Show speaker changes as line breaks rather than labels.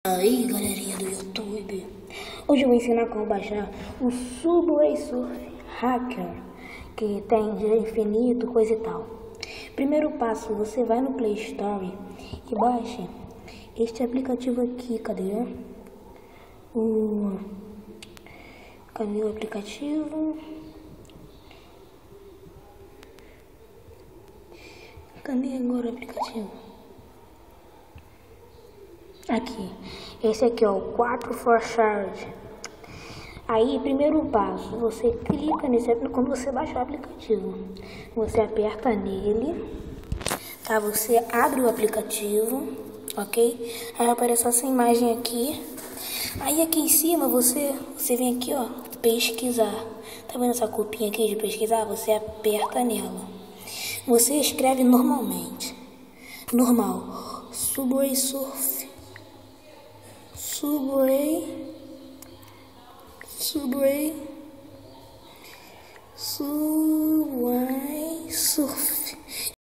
Aí galerinha do YouTube, hoje eu vou ensinar como baixar o Subway Surf Hacker, que tem dinheiro infinito, coisa e tal. Primeiro passo, você vai no Play Store e baixa este aplicativo aqui. Cadê o aplicativo? Cadê agora o aplicativo? Aqui, esse aqui ó, o 4 for Charge. Aí, primeiro passo, você clica nesse aplicativo. Quando você baixar o aplicativo, você aperta nele, tá? Você abre o aplicativo, ok? Aí aparece essa imagem aqui. Aí aqui em cima você vem aqui ó, pesquisar. Tá vendo essa copinha aqui de pesquisar? Você aperta nela. Você escreve normalmente, normal, Subway Surf. Subway Surf.